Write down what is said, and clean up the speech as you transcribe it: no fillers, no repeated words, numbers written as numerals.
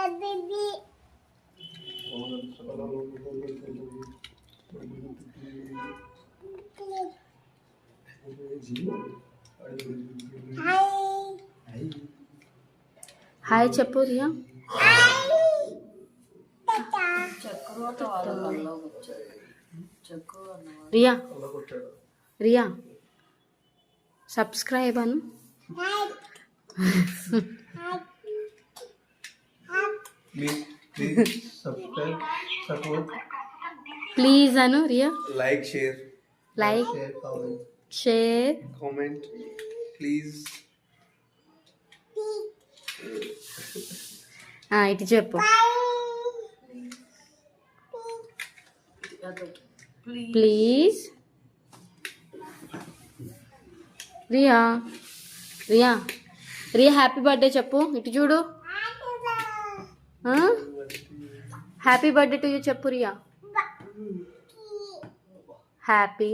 Hi చెప్పు Riya. Riya Riya subscribe అను. Please అను Riya. Like share share comment please. ఇటు చెప్పు. Please Riya Riya Riya happy birthday చెప్పు. ఇటు చూడు. హ్యాపీ బర్త్డే టు యూ చెప్పు రియా. హ్యాపీ